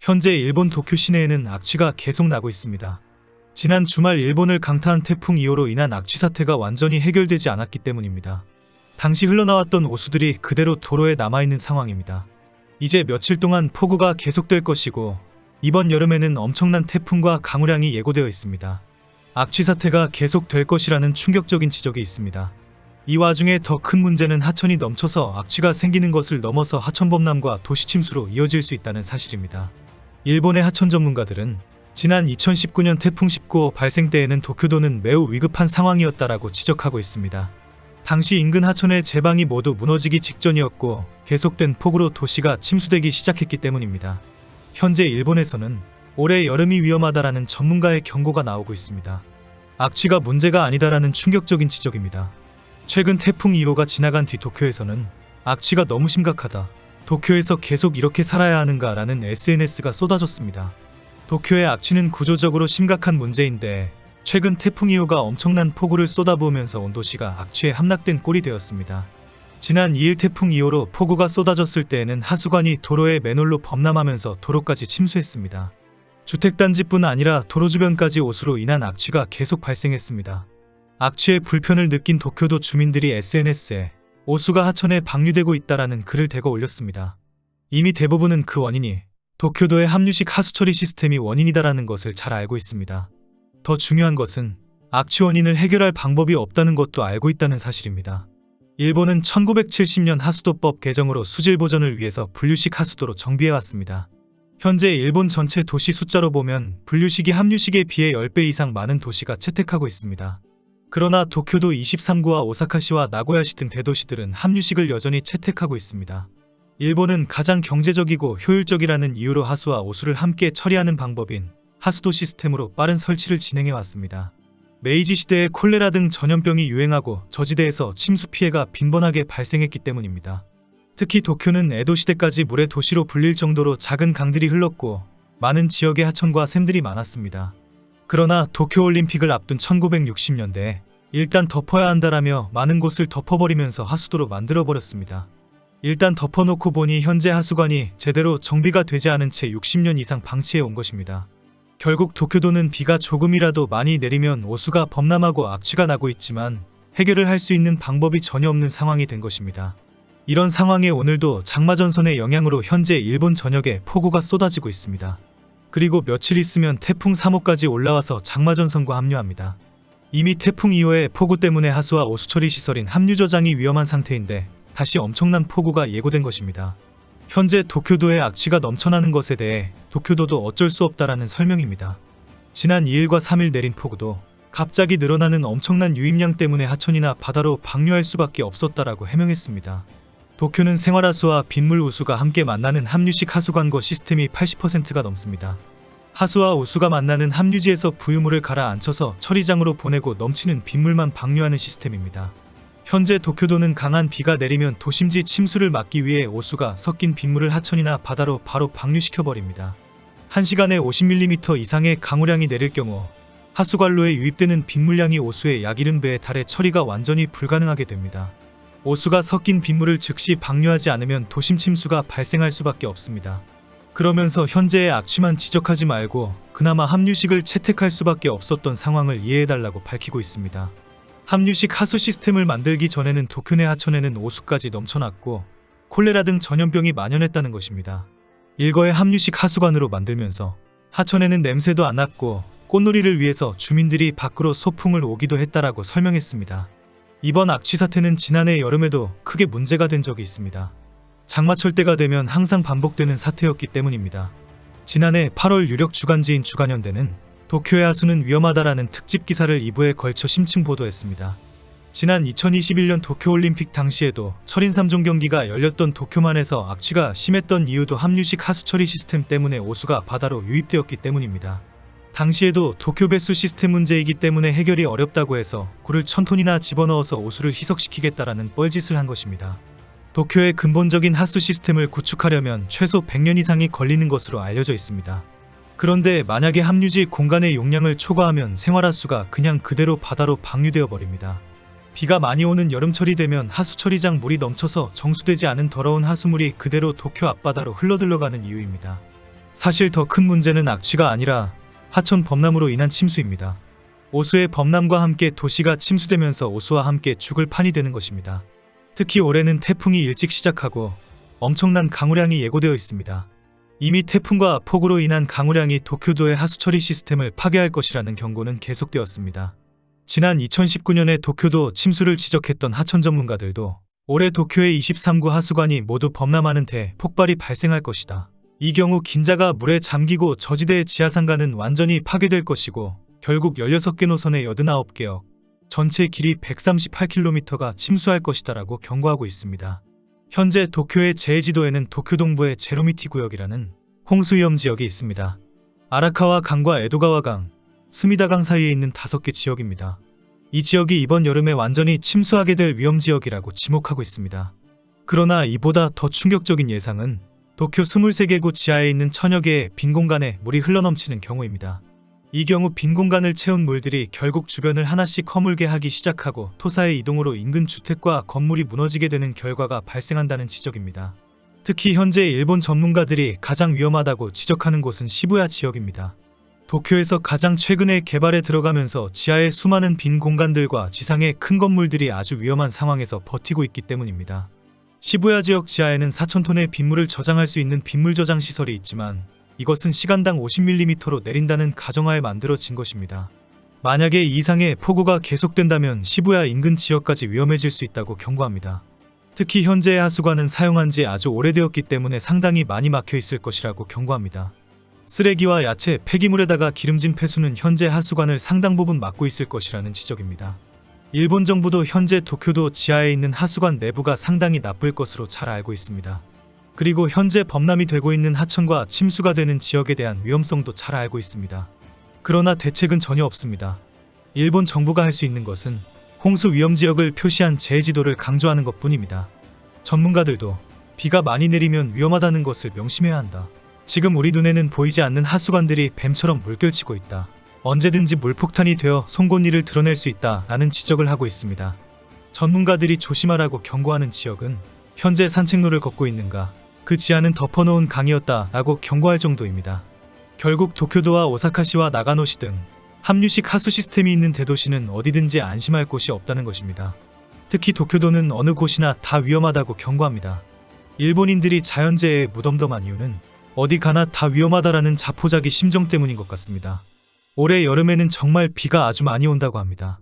현재 일본 도쿄 시내에는 악취가 계속 나고 있습니다. 지난 주말 일본을 강타한 태풍 2호로 인한 악취 사태가 완전히 해결되지 않았기 때문입니다. 당시 흘러나왔던 오수들이 그대로 도로에 남아있는 상황입니다. 이제 며칠 동안 폭우가 계속될 것이고 이번 여름에는 엄청난 태풍과 강우량이 예고되어 있습니다. 악취 사태가 계속될 것이라는 충격적인 지적이 있습니다. 이 와중에 더 큰 문제는 하천이 넘쳐서 악취가 생기는 것을 넘어서 하천범람과 도시침수로 이어질 수 있다는 사실입니다. 일본의 하천 전문가들은 지난 2019년 태풍 19호 발생 때에는 도쿄도는 매우 위급한 상황이었다라고 지적하고 있습니다. 당시 인근 하천의 제방이 모두 무너지기 직전이었고 계속된 폭우로 도시가 침수되기 시작했기 때문입니다. 현재 일본에서는 올해 여름이 위험하다라는 전문가의 경고가 나오고 있습니다. 악취가 문제가 아니다라는 충격적인 지적입니다. 최근 태풍 2호가 지나간 뒤 도쿄에서는 악취가 너무 심각하다. 도쿄에서 계속 이렇게 살아야 하는가 라는 SNS가 쏟아졌습니다. 도쿄의 악취는 구조적으로 심각한 문제인데 최근 태풍 2호가 엄청난 폭우를 쏟아부으면서 온 도시가 악취에 함락된 꼴이 되었습니다. 지난 2일 태풍 2호로 폭우가 쏟아졌을 때에는 하수관이 도로에 맨홀로 범람하면서 도로까지 침수했습니다. 주택단지뿐 아니라 도로 주변까지 오수로 인한 악취가 계속 발생했습니다. 악취의 불편을 느낀 도쿄도 주민들이 SNS에 오수가 하천에 방류되고 있다라는 글을 대거 올렸습니다. 이미 대부분은 그 원인이 도쿄도의 함유식 하수처리 시스템이 원인이다라는 것을 잘 알고 있습니다. 더 중요한 것은 악취 원인을 해결할 방법이 없다는 것도 알고 있다는 사실입니다. 일본은 1970년 하수도법 개정으로 수질 보전을 위해서 분류식 하수도로 정비해왔습니다. 현재 일본 전체 도시 숫자로 보면 분류식이 함유식에 비해 10배 이상 많은 도시가 채택하고 있습니다. 그러나 도쿄도 23구와 오사카시와 나고야시 등 대도시들은 함유식을 여전히 채택하고 있습니다. 일본은 가장 경제적이고 효율적이라는 이유로 하수와 오수를 함께 처리하는 방법인 하수도 시스템으로 빠른 설치를 진행해왔습니다. 메이지 시대에 콜레라 등 전염병이 유행하고 저지대에서 침수 피해가 빈번하게 발생했기 때문입니다. 특히 도쿄는 에도 시대까지 물의 도시로 불릴 정도로 작은 강들이 흘렀고 많은 지역의 하천과 샘들이 많았습니다. 그러나 도쿄올림픽을 앞둔 1960년대에 일단 덮어야 한다라며 많은 곳을 덮어버리면서 하수도로 만들어버렸습니다. 일단 덮어놓고 보니 현재 하수관이 제대로 정비가 되지 않은 채 60년 이상 방치해 온 것입니다. 결국 도쿄도는 비가 조금이라도 많이 내리면 오수가 범람하고 악취가 나고 있지만 해결을 할 수 있는 방법이 전혀 없는 상황이 된 것입니다. 이런 상황에 오늘도 장마전선의 영향으로 현재 일본 전역에 폭우가 쏟아지고 있습니다. 그리고 며칠 있으면 태풍 3호까지 올라와서 장마전선과 합류합니다. 이미 태풍 2호의 폭우 때문에 하수와 오수처리 시설인 함유저장이 위험한 상태인데 다시 엄청난 폭우가 예고된 것입니다. 현재 도쿄도의 악취가 넘쳐나는 것에 대해 도쿄도도 어쩔 수 없다라는 설명입니다. 지난 2일과 3일 내린 폭우도 갑자기 늘어나는 엄청난 유입량 때문에 하천이나 바다로 방류할 수밖에 없었다라고 해명했습니다. 도쿄는 생활하수와 빗물 우수가 함께 만나는 함유식 하수관거 시스템이 80%가 넘습니다. 하수와 우수가 만나는 함유지에서 부유물을 가라앉혀서 처리장으로 보내고 넘치는 빗물만 방류하는 시스템입니다. 현재 도쿄도는 강한 비가 내리면 도심지 침수를 막기 위해 오수가 섞인 빗물을 하천이나 바다로 바로 방류시켜버립니다. 1시간에 50mm 이상의 강우량이 내릴 경우 하수관로에 유입되는 빗물량이 오수의 약 70배에 달해 처리가 완전히 불가능하게 됩니다. 오수가 섞인 빗물을 즉시 방류하지 않으면 도심 침수가 발생할 수밖에 없습니다. 그러면서 현재의 악취만 지적하지 말고 그나마 함유식을 채택할 수밖에 없었던 상황을 이해해달라고 밝히고 있습니다. 함유식 하수 시스템을 만들기 전에는 도쿄 내 하천에는 오수까지 넘쳐났고 콜레라 등 전염병이 만연했다는 것입니다. 일거에 함유식 하수관으로 만들면서 하천에는 냄새도 안 났고 꽃놀이를 위해서 주민들이 밖으로 소풍을 오기도 했다라고 설명했습니다. 이번 악취 사태는 지난해 여름에도 크게 문제가 된 적이 있습니다. 장마철 때가 되면 항상 반복되는 사태였기 때문입니다. 지난해 8월 유력 주간지인 주간현대는 도쿄의 하수는 위험하다라는 특집 기사를 2부에 걸쳐 심층 보도했습니다. 지난 2021년 도쿄올림픽 당시에도 철인 3종 경기가 열렸던 도쿄만에서 악취가 심했던 이유도 함유식 하수처리 시스템 때문에 오수가 바다로 유입되었기 때문입니다. 당시에도 도쿄 배수 시스템 문제이기 때문에 해결이 어렵다고 해서 굴을 1000톤이나 집어넣어서 오수를 희석시키겠다라는 뻘짓을 한 것입니다. 도쿄의 근본적인 하수 시스템을 구축하려면 최소 100년 이상이 걸리는 것으로 알려져 있습니다. 그런데 만약에 함유지 공간의 용량을 초과하면 생활하수가 그냥 그대로 바다로 방류되어 버립니다. 비가 많이 오는 여름철이 되면 하수처리장 물이 넘쳐서 정수되지 않은 더러운 하수물이 그대로 도쿄 앞바다로 흘러들어가는 이유입니다. 사실 더 큰 문제는 악취가 아니라 하천 범람으로 인한 침수입니다. 오수의 범람과 함께 도시가 침수되면서 오수와 함께 죽을 판이 되는 것입니다. 특히 올해는 태풍이 일찍 시작하고 엄청난 강우량이 예고되어 있습니다. 이미 태풍과 폭우로 인한 강우량이 도쿄도의 하수 처리 시스템을 파괴할 것이라는 경고는 계속되었습니다. 지난 2019년에 도쿄도 침수를 지적했던 하천 전문가들도 올해 도쿄의 23구 하수관이 모두 범람하는 대폭발이 발생할 것이다. 이 경우 긴자가 물에 잠기고 저지대의 지하상가는 완전히 파괴될 것이고 결국 16개 노선의 89개역, 전체 길이 138km가 침수할 것이다라고 경고하고 있습니다. 현재 도쿄의 제2지도에는 도쿄 동부의 제로미티 구역이라는 홍수위험 지역이 있습니다. 아라카와 강과 에도가와 강, 스미다강 사이에 있는 5개 지역입니다. 이 지역이 이번 여름에 완전히 침수하게 될 위험 지역이라고 지목하고 있습니다. 그러나 이보다 더 충격적인 예상은 도쿄 23개구 지하에 있는 천여 개의 빈 공간에 물이 흘러넘치는 경우입니다. 이 경우 빈 공간을 채운 물들이 결국 주변을 하나씩 허물게 하기 시작하고 토사의 이동으로 인근 주택과 건물이 무너지게 되는 결과가 발생한다는 지적입니다. 특히 현재 일본 전문가들이 가장 위험하다고 지적하는 곳은 시부야 지역입니다. 도쿄에서 가장 최근에 개발에 들어가면서 지하의 수많은 빈 공간들과 지상의 큰 건물들이 아주 위험한 상황에서 버티고 있기 때문입니다. 시부야 지역 지하에는 4,000톤의 빗물을 저장할 수 있는 빗물 저장 시설이 있지만 이것은 시간당 50mm로 내린다는 가정하에 만들어진 것입니다. 만약에 이 이상의 폭우가 계속된다면 시부야 인근 지역까지 위험해질 수 있다고 경고합니다. 특히 현재의 하수관은 사용한 지 아주 오래되었기 때문에 상당히 많이 막혀 있을 것이라고 경고합니다. 쓰레기와 야채, 폐기물에다가 기름진 폐수는 현재 하수관을 상당 부분 막고 있을 것이라는 지적입니다. 일본 정부도 현재 도쿄도 지하에 있는 하수관 내부가 상당히 나쁠 것으로 잘 알고 있습니다. 그리고 현재 범람이 되고 있는 하천과 침수가 되는 지역에 대한 위험성도 잘 알고 있습니다. 그러나 대책은 전혀 없습니다. 일본 정부가 할 수 있는 것은 홍수 위험 지역을 표시한 제2지도를 강조하는 것뿐입니다. 전문가들도 비가 많이 내리면 위험하다는 것을 명심해야 한다. 지금 우리 눈에는 보이지 않는 하수관들이 뱀처럼 물결치고 있다. 언제든지 물폭탄이 되어 송곳니를 드러낼 수 있다 라는 지적을 하고 있습니다. 전문가들이 조심하라고 경고하는 지역은 현재 산책로를 걷고 있는가, 그 지하는 덮어놓은 강이었다 라고 경고할 정도입니다. 결국 도쿄도와 오사카시와 나가노시 등 합류식 하수 시스템이 있는 대도시는 어디든지 안심할 곳이 없다는 것입니다. 특히 도쿄도는 어느 곳이나 다 위험하다고 경고합니다. 일본인들이 자연재해에 무덤덤한 이유는 어디 가나 다 위험하다라는 자포자기 심정 때문인 것 같습니다. 올해 여름에는 정말 비가 아주 많이 온다고 합니다.